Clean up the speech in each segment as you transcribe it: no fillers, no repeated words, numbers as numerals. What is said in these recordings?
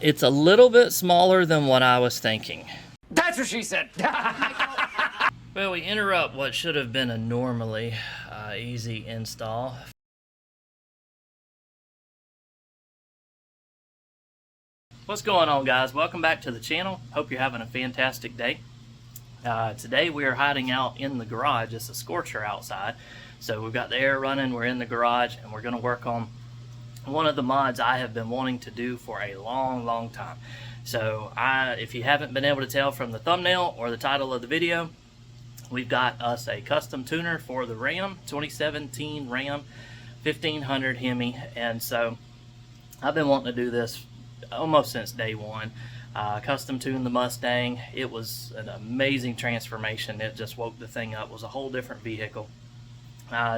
It's a little bit smaller than what I was thinking. That's what she said. Well, we interrupt what should have been a normally easy install. What's going on, guys? Welcome back to the channel. Hope you're having a fantastic day. Today we are hiding out in the garage. It's a scorcher outside, so we've got the air running. We're in the garage and we're going to work on one of the mods I have been wanting to do for a long time. So if you haven't been able to tell from the thumbnail or the title of the video, we've got us a custom tuner for the Ram 2017 Ram 1500 Hemi, and so I've been wanting to do this almost since day one. Custom tuned the Mustang. It was an amazing transformation. It just woke the thing up. It was a whole different vehicle.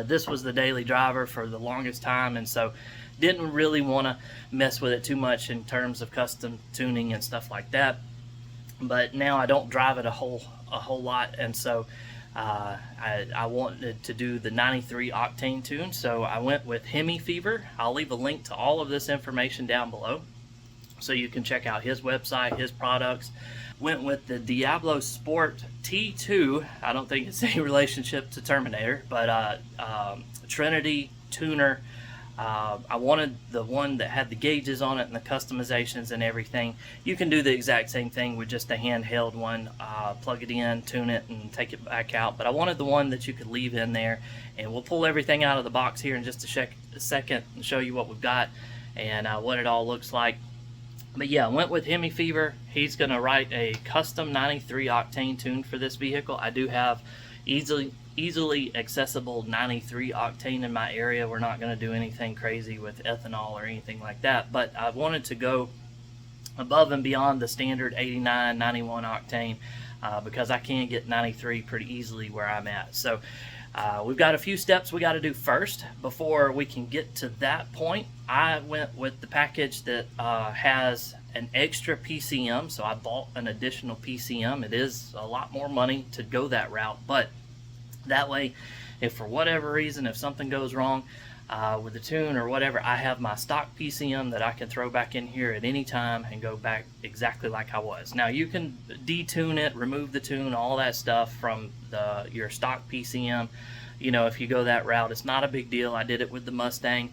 This was the daily driver for the longest time, and so didn't really want to mess with it too much in terms of custom tuning and stuff like that. But now I don't drive it a whole lot, and so I wanted to do the 93 Octane tune, so I went with hemifever. I'll leave a link to all of this information down below, so you can check out his website, his products. Went with the Diablosport T2. I don't think it's any relationship to Terminator, but Trinity tuner. I wanted the one that had the gauges on it and the customizations and everything. You can do the exact same thing with just a handheld one. Plug it in, tune it, and take it back out. But I wanted the one that you could leave in there, and we'll pull everything out of the box here in just a second and show you what we've got and what it all looks like. But yeah, I went with hemifever. He's going to write a custom 93 Octane tune for this vehicle. I do have easily accessible 93 Octane in my area. We're not going to do anything crazy with ethanol or anything like that, but I wanted to go above and beyond the standard 89, 91 Octane because I can get 93 pretty easily where I'm at. So we've got a few steps we got to do first before we can get to that point. I went with the package that has an extra PCM, so I bought an additional PCM. It is a lot more money to go that route, but that way, if for whatever reason, if something goes wrong with the tune or whatever, I have my stock PCM that I can throw back in here at any time and go back exactly like I was. Now, you can detune it, remove the tune, all that stuff from your stock PCM. You know, if you go that route, it's not a big deal. I did it with the Mustang.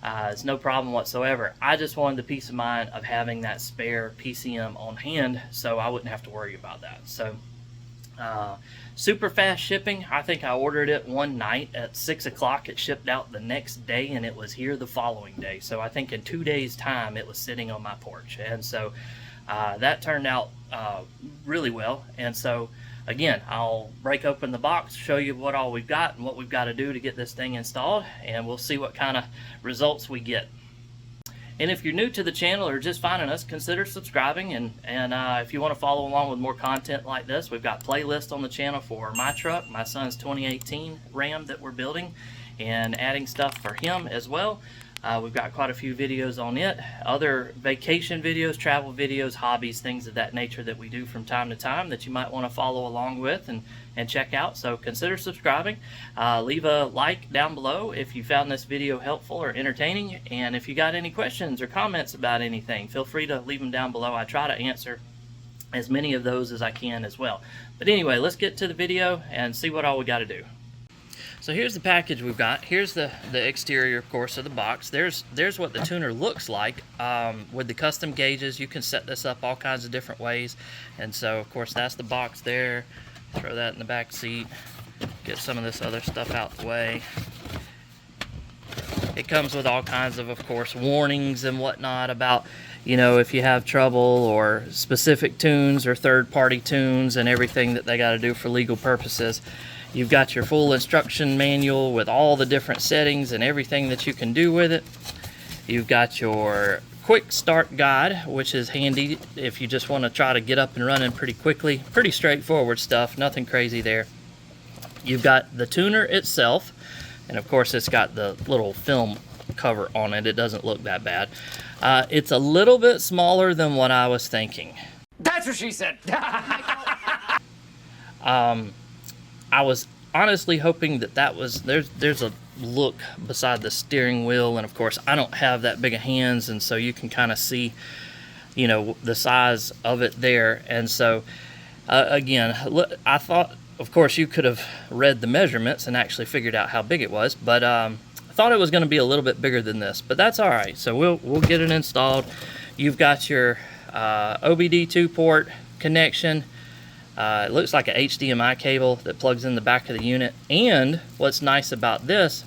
It's no problem whatsoever. I just wanted the peace of mind of having that spare PCM on hand so I wouldn't have to worry about that. So super fast shipping. I think I ordered it one night at 6 o'clock. It shipped out the next day and it was here the following day. So I think in 2 days time it was sitting on my porch, and so that turned out really well. And so again, I'll break open the box, show you what all we've got and what we've got to do to get this thing installed, and we'll see what kind of results we get. And if you're new to the channel or just finding us, consider subscribing. And if you want to follow along with more content like this, we've got playlists on the channel for my truck, my son's 2018 Ram that we're building, and adding stuff for him as well. We've got quite a few videos on it, other vacation videos, travel videos, hobbies, things of that nature that we do from time to time that you might want to follow along with and check out. So consider subscribing. Leave a like down below if you found this video helpful or entertaining, and if you got any questions or comments about anything, feel free to leave them down below. I try to answer as many of those as I can as well. But anyway, let's get to the video and see what all we got to do. So here's the package we've got. Here's the exterior, of course, of the box. There's what the tuner looks like with the custom gauges. You can set this up all kinds of different ways. And so, of course, that's the box there. Throw that in the back seat. Get some of this other stuff out the way. It comes with all kinds of course, warnings and whatnot about, you know, if you have trouble or specific tunes or third-party tunes and everything that they got to do for legal purposes. You've got your full instruction manual with all the different settings and everything that you can do with it. You've got your quick start guide, which is handy if you just want to try to get up and running pretty quickly. Pretty straightforward stuff, nothing crazy there. You've got the tuner itself, and of course it's got the little film cover on it. It doesn't look that bad. It's a little bit smaller than what I was thinking. That's what she said. I was honestly hoping that was there's a look beside the steering wheel, and of course I don't have that big of hands, and so you can kind of see you know, the size of it there. And so again, look, I thought, of course, you could have read the measurements and actually figured out how big it was, but I thought it was going to be a little bit bigger than this, but that's all right. So we'll get it installed. You've got your OBD2 port connection. It looks like an HDMI cable that plugs in the back of the unit. And what's nice about this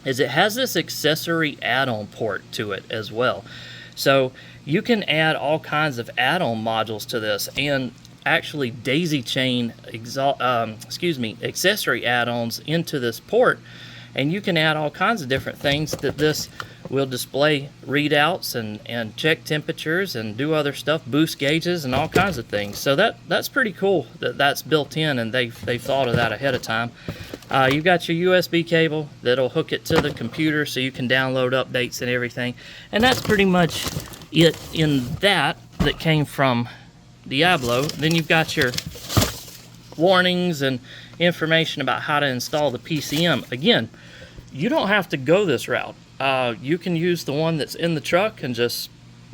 is it has this accessory add-on port to it as well. So you can add all kinds of add-on modules to this, and actually daisy chain accessory add-ons into this port, and you can add all kinds of different things that this will display readouts and check temperatures and do other stuff, boost gauges and all kinds of things. So that's pretty cool that that's built in, and they've thought of that ahead of time. You've got your USB cable that'll hook it to the computer so you can download updates and everything, and that's pretty much it in that came from Diablo. Then you've got your warnings and information about how to install the PCM. Again, you don't have to go this route. You can use the one that's in the truck and just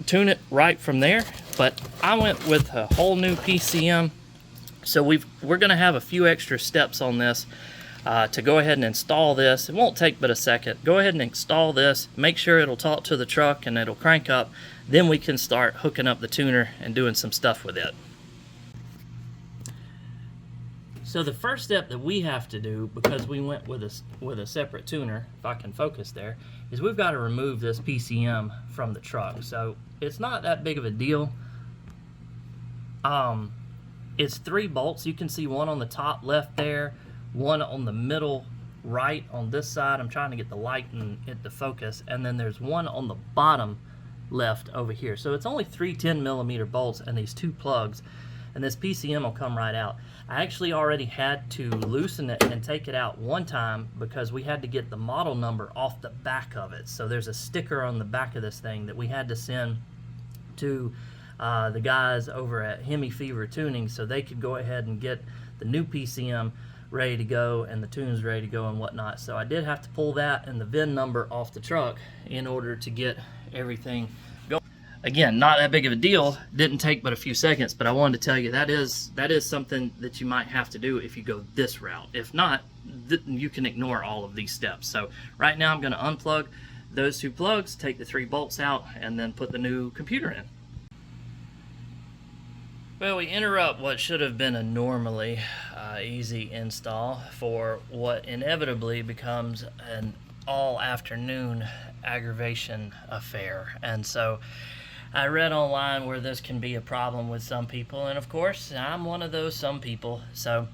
tune it right from there, but I went with a whole new PCM. So we're going to have a few extra steps on this to go ahead and install this. It won't take but a second. Go ahead and install this, make sure it'll talk to the truck and it'll crank up. Then we can start hooking up the tuner and doing some stuff with it. So the first step that we have to do, because we went with a separate tuner, if I can focus there, is we've got to remove this PCM from the truck. So it's not that big of a deal. It's 3 bolts. You can see one on the top left there, one on the middle right on this side. I'm trying to get the light and it to focus, and then there's one on the bottom left over here. So it's only 3 10mm bolts and these 2 plugs, and this PCM will come right out. I actually already had to loosen it and take it out one time because we had to get the model number off the back of it. So there's a sticker on the back of this thing that we had to send to the guys over at Hemifever tuning so they could go ahead and get the new PCM ready to go and the tunes ready to go and whatnot. So I did have to pull that and the VIN number off the truck in order to get everything going. Again, not that big of a deal. Didn't take but a few seconds, but I wanted to tell you that is something that you might have to do if you go this route. If not, you can ignore all of these steps. So right now I'm going to unplug those 2 plugs, take the 3 bolts out, and then put the new computer in. Well, we interrupt what should have been a normally easy install for what inevitably becomes an all-afternoon aggravation affair. And so I read online where this can be a problem with some people, and of course I'm one of those some people. So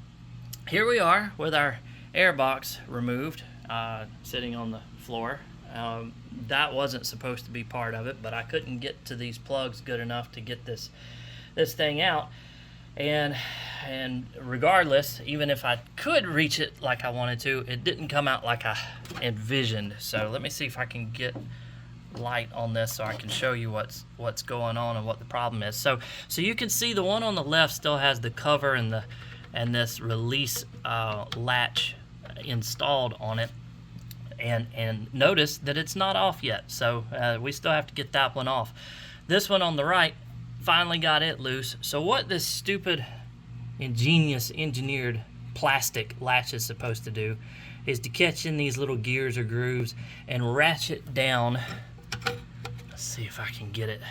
here we are with our air box removed, sitting on the floor. That wasn't supposed to be part of it, but I couldn't get to these plugs good enough to get this thing out, and regardless, even if I could reach it like I wanted to, it didn't come out like I envisioned. So let me see if I can get light on this so I can show you what's going on and what the problem is. So you can see the one on the left still has the cover and this release latch installed on it, and notice that it's not off yet. So we still have to get that one off. This one on the right, finally got it loose. So what this stupid, ingenious, engineered plastic latch is supposed to do is to catch in these little gears or grooves and ratchet down. Let's see if I can get it.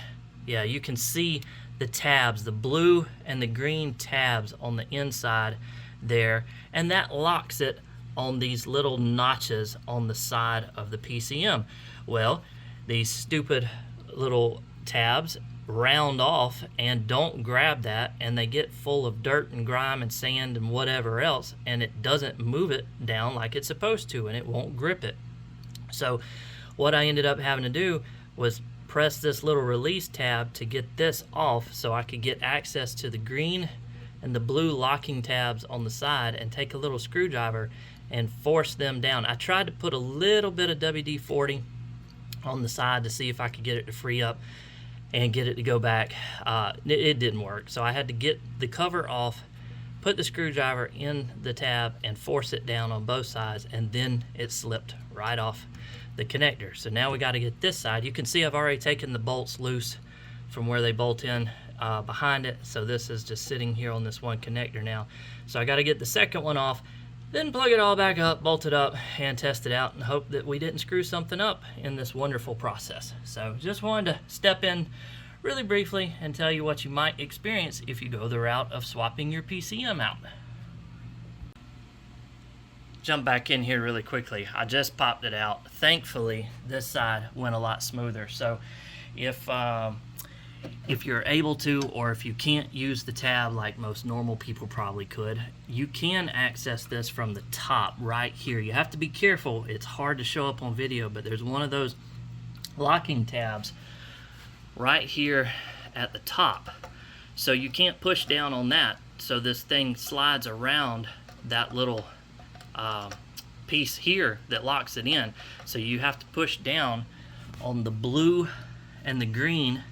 Yeah, you can see the tabs, the blue and the green tabs on the inside there, and that locks it on these little notches on the side of the PCM. Well, these stupid little tabs round off and don't grab that, and they get full of dirt and grime and sand and whatever else, and it doesn't move it down like it's supposed to, and it won't grip it. So what I ended up having to do was press this little release tab to get this off so I could get access to the green and the blue locking tabs on the side and take a little screwdriver and force them down. I tried to put a little bit of WD-40 on the side to see if I could get it to free up and get it to go back. It didn't work, so I had to get the cover off, put the screwdriver in the tab and force it down on both sides, and then it slipped right off the connector. So now we got to get this side. You can see I've already taken the bolts loose from where they bolt in behind it. So this is just sitting here on this one connector now. So I got to get the second one off, then plug it all back up, bolt it up, and test it out, and hope that we didn't screw something up in this wonderful process. So just wanted to step in really briefly and tell you what you might experience if you go the route of swapping your PCM out. Jump back in here really quickly. I just popped it out. Thankfully, this side went a lot smoother. So if you're able to, or if you can't use the tab like most normal people probably could, you can access this from the top right here. You have to be careful. It's hard to show up on video, but there's one of those locking tabs right here at the top. So you can't push down on that. So this thing slides around that little piece here that locks it in. So you have to push down on the blue and the green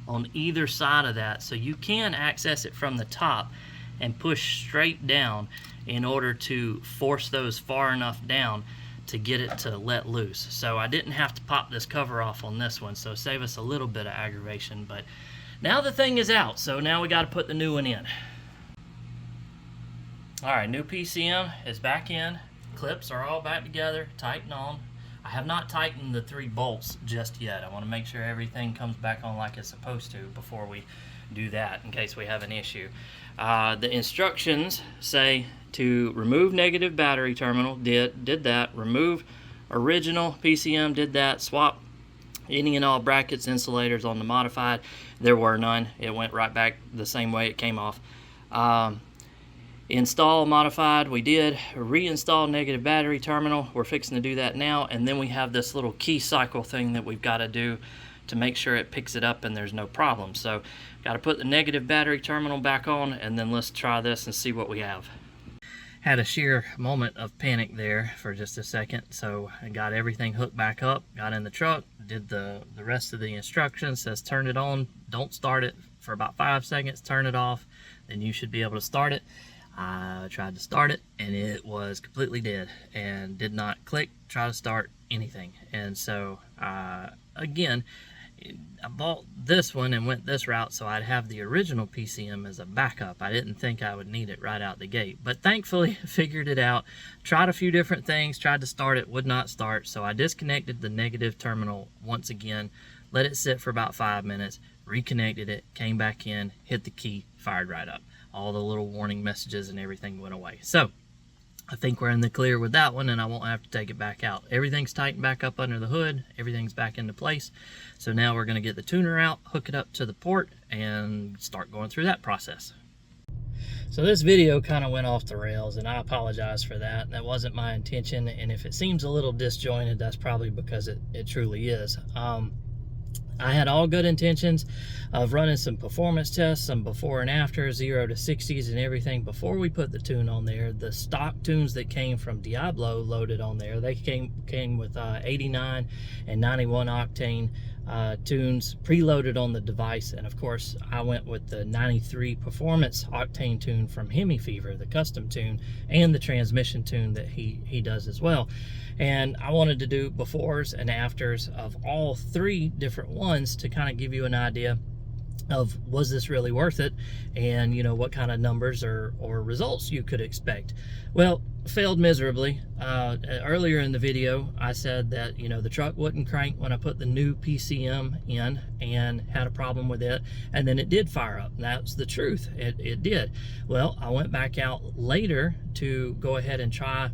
on either side of that. So you can access it from the top and push straight down in order to force those far enough down to get it to let loose. So I didn't have to pop this cover off on this one, so save us a little bit of aggravation. But now the thing is out, so now we got to put the new one in. Alright, new PCM is back in. Clips are all back together, tighten on. I have not tightened the 3 bolts just yet. I want to make sure everything comes back on like it's supposed to before we do that, in case we have an issue. The instructions say to remove negative battery terminal, did that. Remove original PCM, did that. Swap any and all brackets, insulators on the modified. There were none. It went right back the same way it came off. Install modified, we did. Reinstall negative battery terminal, we're fixing to do that now. And then we have this little key cycle thing that we've got to do to make sure it picks it up and there's no problem. So got to put the negative battery terminal back on, and then let's try this and see what we have. Had a sheer moment of panic there for just a second. So I got everything hooked back up, got in the truck, did the rest of the instructions. Says turn it on, don't start it for about 5 seconds, turn it off, then you should be able to start it. I tried to start it and it was completely dead and did not click, try to start anything. And so again, I bought this one and went this route so I'd have the original PCM as a backup. I didn't think I would need it right out the gate, but thankfully figured it out. Tried a few different things, tried to start it, would not start. So I disconnected the negative terminal once again, let it sit for about 5 minutes, reconnected it, came back in, hit the key, fired right up. All the little warning messages and everything went away. So I think we're in the clear with that one, and I won't have to take it back out. Everything's tightened back up under the hood. Everything's back into place. So now we're going to get the tuner out, hook it up to the port, and start going through that process. So this video kind of went off the rails, and I apologize for that. That wasn't my intention, and if it seems a little disjointed, that's probably because it truly is. I had all good intentions of running some performance tests, some before and after, 0 to 60s and everything before we put the tune on there. The stock tunes that came from Diablo loaded on there, they came with 89 and 91 octane tunes preloaded on the device. And of course, I went with the 93 performance octane tune from Hemifever, the custom tune, and the transmission tune that he does as well. And I wanted to do befores and afters of all 3 different ones to kind of give you an idea of was this really worth it, and you know what kind of numbers or results you could expect. Well, failed miserably. Earlier in the video I said that, you know, the truck wouldn't crank when I put the new PCM in, and had a problem with it, and then it did fire up. That's the truth, it did. Well, I went back out later to go ahead and try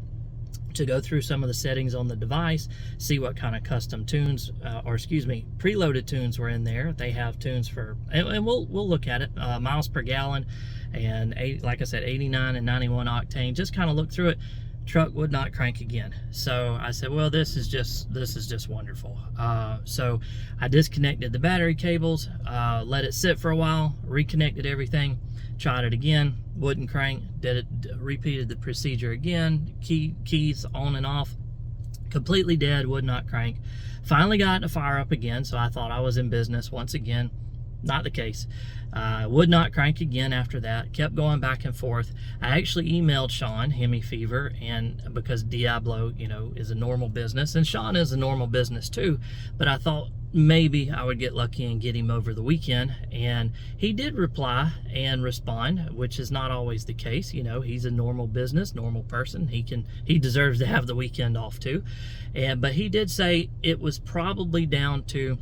to go through some of the settings on the device, see what kind of custom tunes, preloaded tunes were in there. They have tunes for, and we'll look at it, miles per gallon, and like I said, 89 and 91 octane. Just kind of look through it. Truck would not crank again. So I said, well, this is just wonderful. So I disconnected the battery cables, let it sit for a while, reconnected everything, tried it again, wouldn't crank, repeated the procedure again, keys on and off, completely dead, would not crank. Finally got to fire up again, so I thought I was in business once again. Not the case. Would not crank again after that. Kept going back and forth. I actually emailed Sean, hemifever, and because Diablo, you know, is a normal business, and Sean is a normal business too, but I thought maybe I would get lucky and get him over the weekend. And he did reply and respond, which is not always the case. You know, he's a normal business, normal person. He deserves to have the weekend off too. But he did say it was probably down to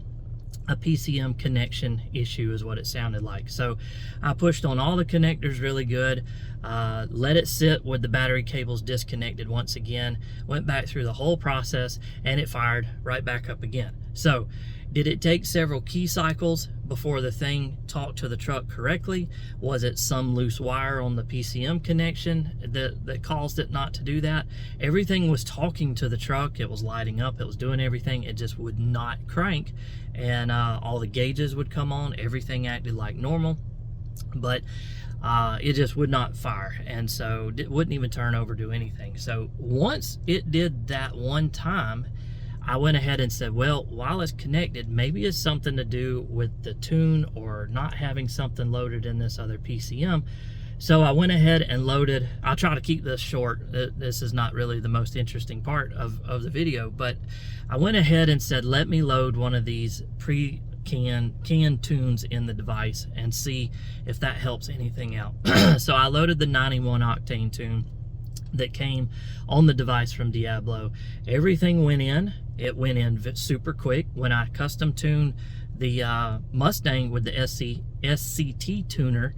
a PCM connection issue is what it sounded like. So I pushed on all the connectors really good, let it sit with the battery cables disconnected once again, went back through the whole process, and it fired right back up again. So did it take several key cycles before the thing talked to the truck correctly? Was it some loose wire on the PCM connection that caused it not to do that? Everything was talking to the truck. It was lighting up. It was doing everything. It just would not crank. And all the gauges would come on. Everything acted like normal. But it just would not fire. And so it wouldn't even turn over, do anything. So once it did that one time, I went ahead and said, well, while it's connected, maybe it's something to do with the tune or not having something loaded in this other PCM. So I went ahead and loaded. I'll try to keep this short. This is not really the most interesting part of the video, but I went ahead and said, let me load one of these canned tunes in the device and see if that helps anything out. So I loaded the 91 Octane tune that came on the device from Diablo. Everything went in. It went in super quick. When I custom tuned the Mustang with the SCT tuner,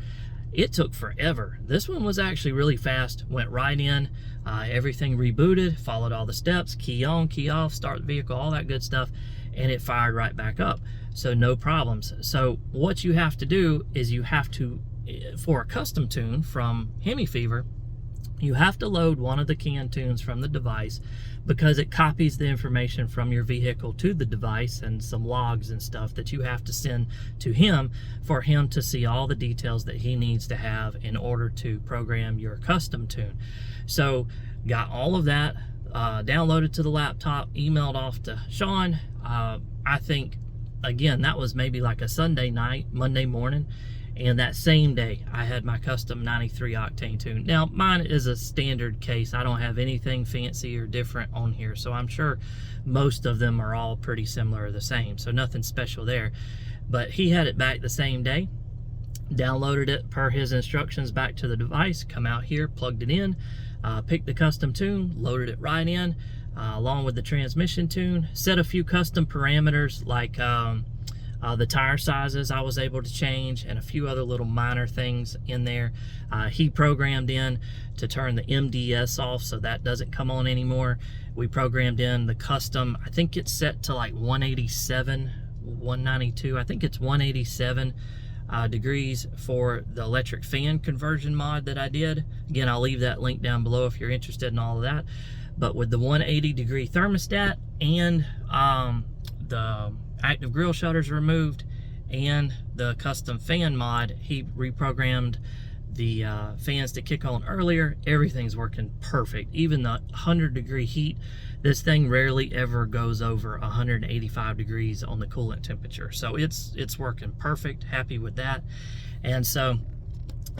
it took forever. This one was actually really fast, went right in, everything rebooted, followed all the steps, key on, key off, start the vehicle, all that good stuff, and it fired right back up. So no problems. So what you have to do is you have to, for a custom tune from hemifever, you have to load one of the canned tunes from the device, because it copies the information from your vehicle to the device and some logs and stuff that you have to send to him for him to see all the details that he needs to have in order to program your custom tune. So got all of that downloaded to the laptop, emailed off to Sean. I think, again, that was maybe like a Sunday night, Monday morning. And that same day, I had my custom 93 Octane tune. Now, mine is a standard case. I don't have anything fancy or different on here, so I'm sure most of them are all pretty similar or the same, so nothing special there. But he had it back the same day, downloaded it per his instructions back to the device, come out here, plugged it in, picked the custom tune, loaded it right in, along with the transmission tune, set a few custom parameters like the tire sizes I was able to change, and a few other little minor things in there. He programmed in to turn the MDS off, so that doesn't come on anymore. We programmed in the custom, I think it's set to like 187, 192, I think it's 187 degrees for the electric fan conversion mod that I did. Again, I'll leave that link down below if you're interested in all of that. But with the 180 degree thermostat and the active grill shutters removed and the custom fan mod, he reprogrammed the fans to kick on earlier. Everything's working perfect. Even the 100 degree heat, this thing rarely ever goes over 185 degrees on the coolant temperature. So it's working perfect. Happy with that. And so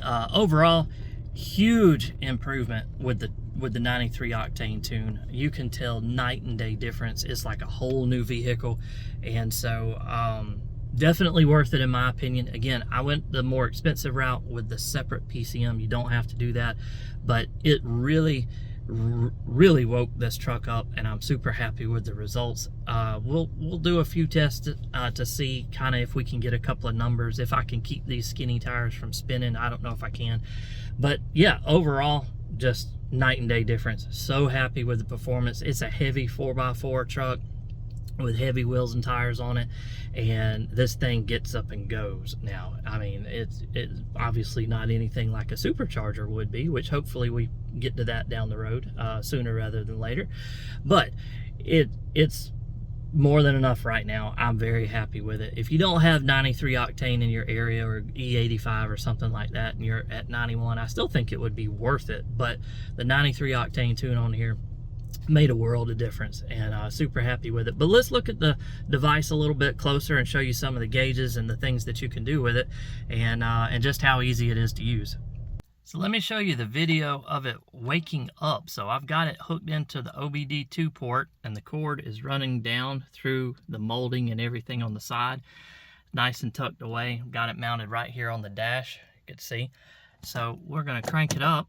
overall, huge improvement with the 93 Octane tune. You can tell night and day difference. It's like a whole new vehicle. And so definitely worth it in my opinion. Again, I went the more expensive route with the separate PCM. You don't have to do that, but it really woke this truck up, and I'm super happy with the results. We'll do a few tests to see kind of if we can get a couple of numbers, if I can keep these skinny tires from spinning. I don't know if I can, but yeah, overall, just night and day difference. So happy with the performance. It's a heavy 4x4 truck with heavy wheels and tires on it, and this thing gets up and goes. Now, I mean, it's obviously not anything like a supercharger would be, which hopefully we get to that down the road sooner rather than later, but it's more than enough right now. I'm very happy with it. If you don't have 93 Octane in your area, or E85 or something like that, and you're at 91, I still think it would be worth it. But the 93 Octane tune on here made a world of difference, and super happy with it. But let's look at the device a little bit closer and show you some of the gauges and the things that you can do with it, and just how easy it is to use. So let me show you the video of it waking up. So I've got it hooked into the OBD2 port, and the cord is running down through the molding and everything on the side. Nice and tucked away. Got it mounted right here on the dash, you can see. So we're gonna crank it up,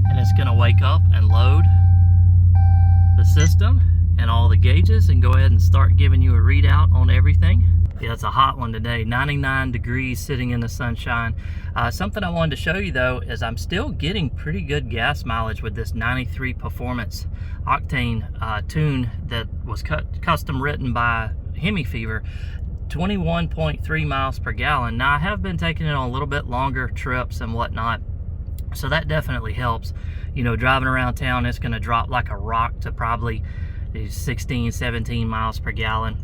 and it's gonna wake up and load the system and all the gauges and go ahead and start giving you a readout on everything. Yeah, it's a hot one today, 99 degrees sitting in the sunshine. Something I wanted to show you though is I'm still getting pretty good gas mileage with this 93 Performance Octane tune that was custom written by Hemifever. 21.3 miles per gallon. Now I have been taking it on a little bit longer trips and whatnot, so that definitely helps. You know, driving around town, it's gonna drop like a rock to probably 16, 17 miles per gallon.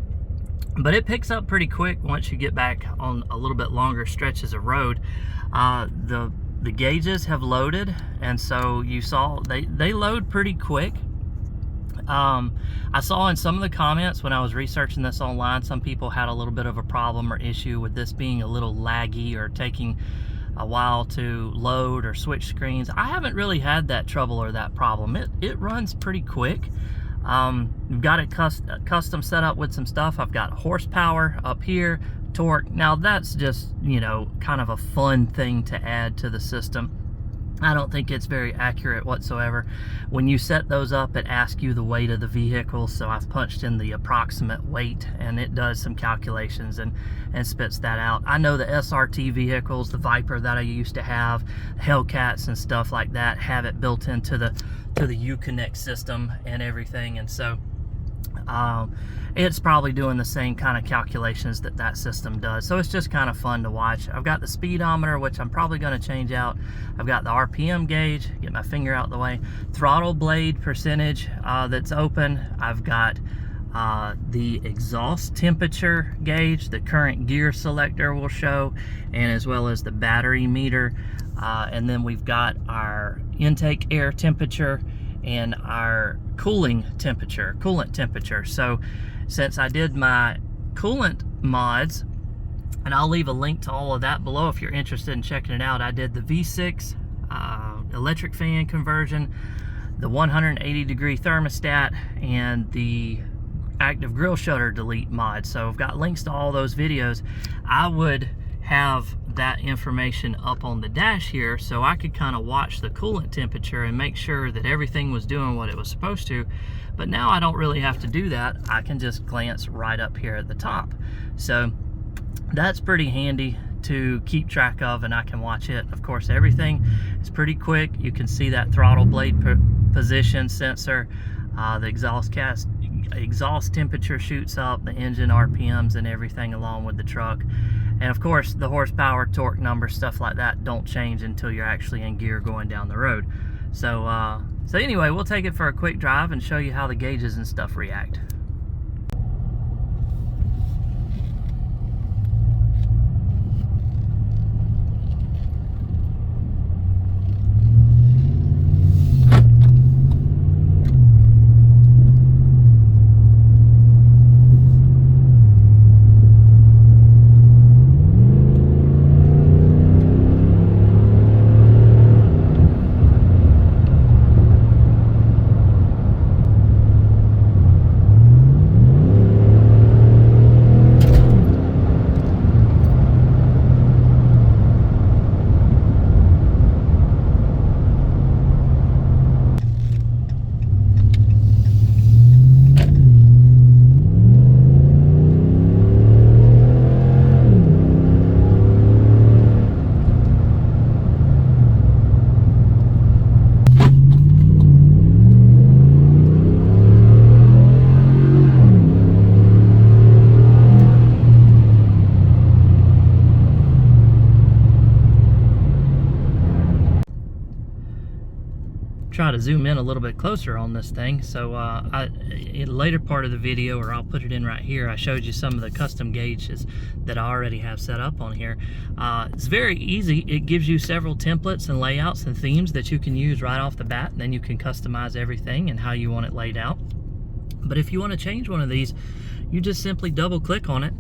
But it picks up pretty quick once you get back on a little bit longer stretches of road. The gauges have loaded, and so you saw they load pretty quick. I saw in some of the comments when I was researching this online, some people had a little bit of a problem or issue with this being a little laggy or taking a while to load or switch screens. I haven't really had that trouble or that problem. It runs pretty quick. We've got it custom set up with some stuff. I've got horsepower up here, torque. Now that's just, you know, kind of a fun thing to add to the system. I don't think it's very accurate whatsoever. When you set those up, it asks you the weight of the vehicle, so I've punched in the approximate weight, and it does some calculations and spits that out. I know the SRT vehicles, the Viper that I used to have, Hellcats and stuff like that, have it built into the Uconnect system and everything, and so it's probably doing the same kind of calculations that system does. So it's just kind of fun to watch. I've got the speedometer, which I'm probably going to change out. I've got the RPM gauge, get my finger out the way. Throttle blade percentage that's open. I've got the exhaust temperature gauge, the current gear selector will show, and as well as the battery meter. And then we've got our intake air temperature and our coolant temperature. So since I did my coolant mods, and I'll leave a link to all of that below if you're interested in checking it out, I did the V6 electric fan conversion, the 180 degree thermostat, and the active grill shutter delete mod. So I've got links to all those videos. I would have that information up on the dash here so I could kind of watch the coolant temperature and make sure that everything was doing what it was supposed to. But now I don't really have to do that. I can just glance right up here at the top. So that's pretty handy to keep track of, and I can watch it. Of course, everything is pretty quick. You can see that throttle blade position sensor, the exhaust temperature shoots up, the engine RPMs and everything along with the truck. And of course, the horsepower, torque numbers, stuff like that don't change until you're actually in gear going down the road. So, so anyway, we'll take it for a quick drive and show you how the gauges and stuff react. Try to zoom in a little bit closer on this thing. So in the later part of the video, or I'll put it in right here, I showed you some of the custom gauges that I already have set up on here. It's very easy. It gives you several templates and layouts and themes that you can use right off the bat, and then you can customize everything and how you want it laid out. But if you want to change one of these, you just simply double click on it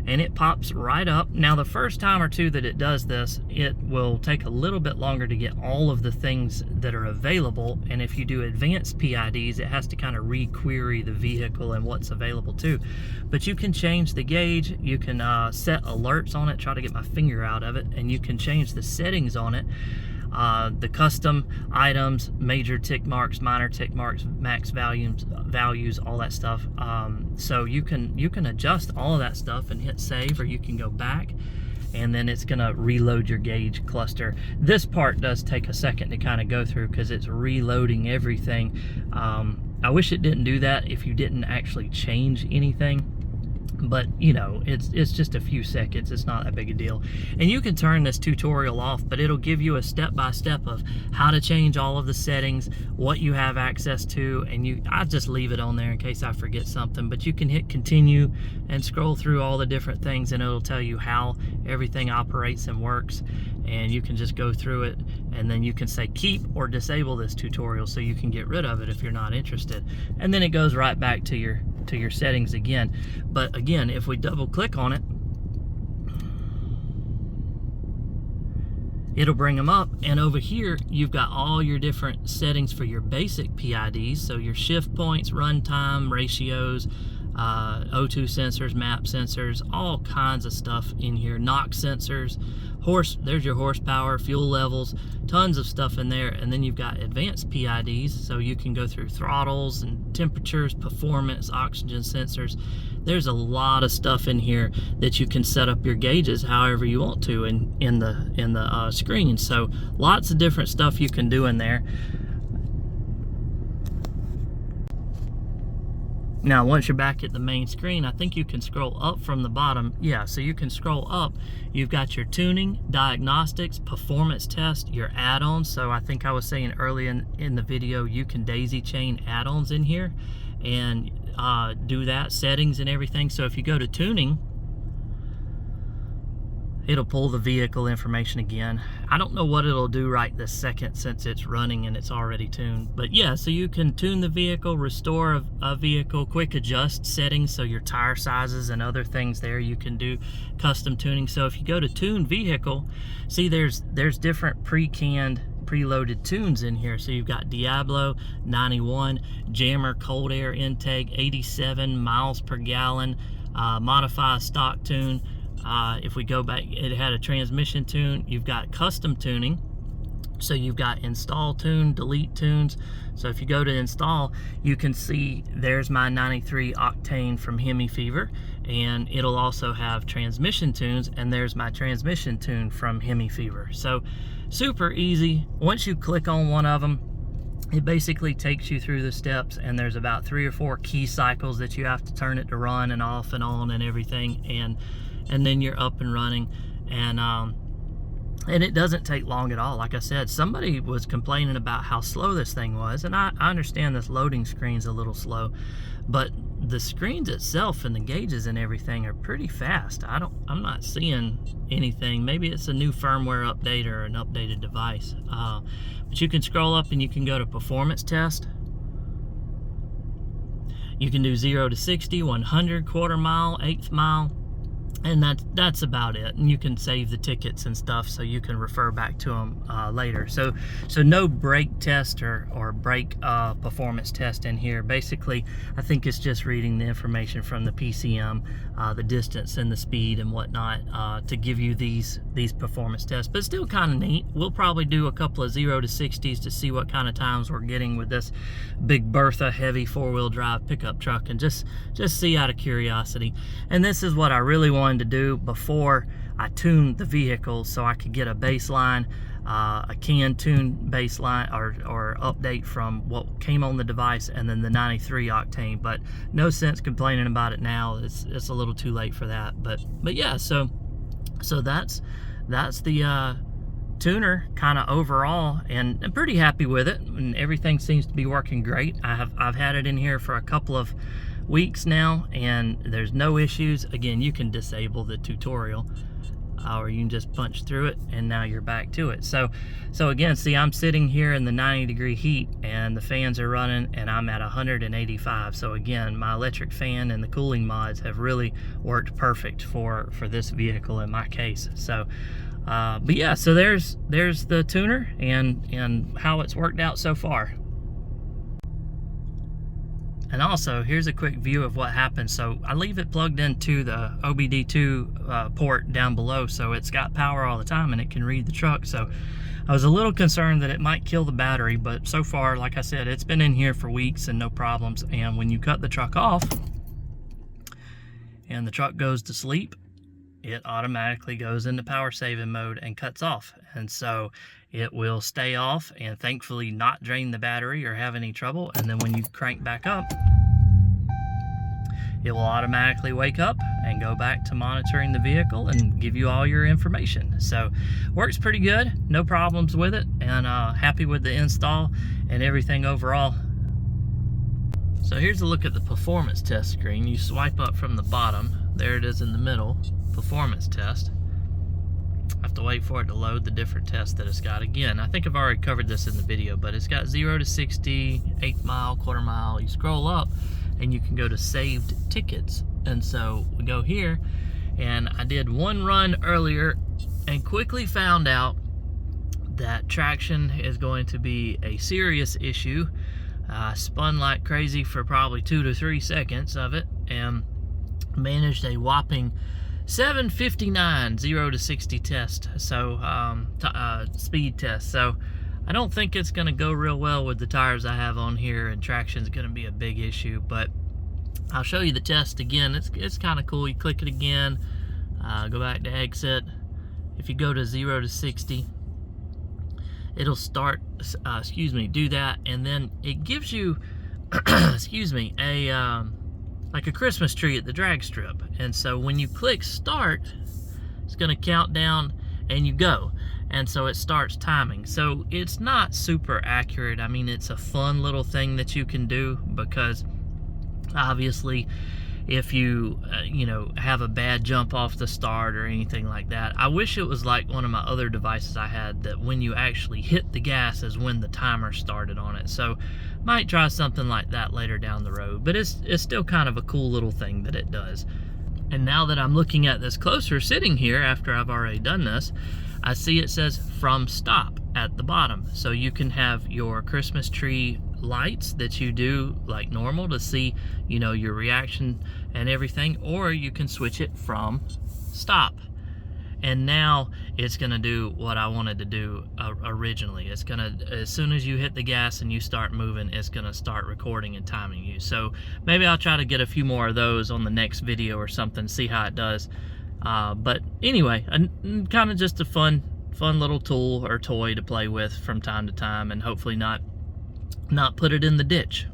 and it pops right up. Now the first time or two that it does this, it will take a little bit longer to get all of the things that are available, and if you do advanced PIDs, it has to kind of re-query the vehicle and what's available too. But you can change the gauge, you can set alerts on it, try to get my finger out of it, and you can change the settings on it. The custom items, major tick marks, minor tick marks, max values, all that stuff. So you can adjust all of that stuff and hit save, or you can go back, and then it's gonna reload your gauge cluster. This part does take a second to kind of go through because it's reloading everything. I wish it didn't do that if you didn't actually change anything. But you know, it's just a few seconds, it's not that big a deal. And you can turn this tutorial off, but it'll give you a step-by-step of how to change all of the settings, what you have access to, and I just leave it on there in case I forget something. But you can hit continue and scroll through all the different things, and it'll tell you how everything operates and works. And you can just go through it, and then you can say keep or disable this tutorial so you can get rid of it if you're not interested. And then it goes right back to your settings again. But again, if we double click on it, it'll bring them up, and over here you've got all your different settings for your basic PIDs. So your shift points, runtime, ratios, O2 sensors, map sensors, all kinds of stuff in here, NOx sensors, there's your horsepower, fuel levels, tons of stuff in there. And then you've got advanced PIDs, so you can go through throttles and temperatures, performance, oxygen sensors. There's a lot of stuff in here that you can set up your gauges however you want to in the screen. So lots of different stuff you can do in there. Now, once you're back at the main screen, I think you can scroll up from the bottom. Yeah, so you can scroll up. You've got your tuning, diagnostics, performance test, your add-ons. So I think I was saying early in the video, you can daisy chain add-ons in here and do that, settings and everything. So if you go to tuning, it'll pull the vehicle information again. I don't know what it'll do right this second since it's running and it's already tuned. But yeah, so you can tune the vehicle, restore a vehicle, quick adjust settings, so your tire sizes and other things there. You can do custom tuning. So if you go to tune vehicle, see there's different pre-canned, preloaded tunes in here. So you've got Diablo 91, jammer cold air intake, 87 miles per gallon, modify stock tune. If we go back, it had a transmission tune. You've got custom tuning. So you've got install tune, delete tunes. So if you go to install, you can see there's my 93 Octane from hemifever, and it'll also have transmission tunes, and there's my transmission tune from hemifever. So super easy. Once you click on one of them, it basically takes you through the steps, and there's about 3 or 4 key cycles that you have to turn it to run and off and on and everything, and then you're up and running. And it doesn't take long at all. Like I said, somebody was complaining about how slow this thing was, and I understand this loading screen's a little slow, but the screens itself and the gauges and everything are pretty fast. I'm not seeing anything. Maybe it's a new firmware update or an updated device. But you can scroll up and you can go to performance test. You can do 0 to 60, 100, quarter mile, eighth mile, and that's about it. And you can save the tickets and stuff, so you can refer back to them later. So no brake test or brake performance test in here. Basically, I think it's just reading the information from the PCM, the distance and the speed and whatnot, to give you these performance tests. But still kind of neat. We'll probably do a couple of 0 to 60s to see what kind of times we're getting with this big Bertha heavy 4-wheel drive pickup truck, and just see out of curiosity. And this is what I really wanted to do before I tuned the vehicle, so I could get a baseline, a can tune baseline or update from what came on the device, and then the 93 Octane. But no sense complaining about it now. It's a little too late for that. But yeah, so that's the tuner kind of overall, and I'm pretty happy with it, and everything seems to be working great. I've had it in here for a couple of weeks now, and there's no issues. Again, you can disable the tutorial, or you can just punch through it and now you're back to it. So again, see, I'm sitting here in the 90-degree heat and the fans are running and I'm at 185. So again, my electric fan and the cooling mods have really worked perfect for this vehicle in my case. So but yeah, so there's the tuner and how it's worked out so far. And also, here's a quick view of what happens. So I leave it plugged into the OBD2 port down below, so it's got power all the time and it can read the truck. So I was a little concerned that it might kill the battery, but so far, like I said, it's been in here for weeks and no problems. And when you cut the truck off and the truck goes to sleep, it automatically goes into power saving mode and cuts off. And so it will stay off and thankfully not drain the battery or have any trouble. And then when you crank back up, it will automatically wake up and go back to monitoring the vehicle and give you all your information. So works pretty good, no problems with it, and happy with the install and everything overall. So here's a look at the performance test screen. You swipe up from the bottom, there it is in the middle, performance test. I have to wait for it to load the different tests that it's got. Again, I think I've already covered this in the video, but it's got 0 to 60, 1/8 mile, 1/4 mile. You scroll up and you can go to saved tickets. And so we go here, and I did one run earlier and quickly found out that traction is going to be a serious issue. I spun like crazy for probably 2 to 3 seconds of it and managed a whopping 7:59 0 to 60 test, so speed test. So I don't think it's going to go real well with the tires I have on here, and traction is going to be a big issue. But I'll show you the test again. It's kind of cool. You click it again, go back to exit. If you go to 0 to 60, it'll start, do that, and then it gives you, like a Christmas tree at the drag strip. And so when you click start, it's going to count down and you go. And so it starts timing. So it's not super accurate. I mean, it's a fun little thing that you can do, because obviously if you have a bad jump off the start or anything like that, I wish it was like one of my other devices I had, that when you actually hit the gas is when the timer started on it. So might try something like that later down the road, but it's still kind of a cool little thing that it does. And now that I'm looking at this closer, sitting here after I've already done this, I see it says from stop at the bottom. So you can have your Christmas tree lights that you do like normal to see, your reaction and everything, or you can switch it from stop. And now it's gonna do what I wanted to do originally. It's gonna, as soon as you hit the gas and you start moving, it's gonna start recording and timing you. So maybe I'll try to get a few more of those on the next video or something, see how it does. But anyway, kind of just a fun little tool or toy to play with from time to time, and hopefully not put it in the ditch.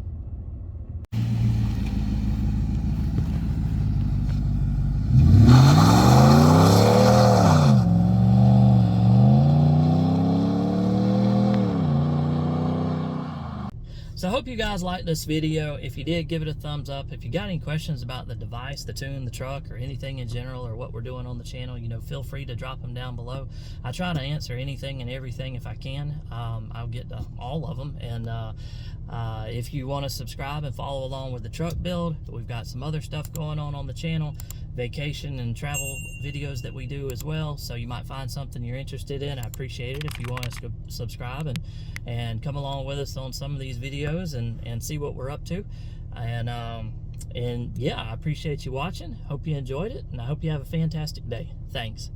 So I hope you guys liked this video. If you did, give it a thumbs up. If you got any questions about the device, the tune, the truck, or anything in general, or what we're doing on the channel, feel free to drop them down below. I try to answer anything and everything if I can. I'll get to all of them. And if you want to subscribe and follow along with the truck build, we've got some other stuff going on the channel, vacation and travel videos that we do as well. So you might find something you're interested in. I appreciate it if you want to subscribe and come along with us on some of these videos and see what we're up to. And yeah, I appreciate you watching. Hope you enjoyed it, and I hope you have a fantastic day. Thanks.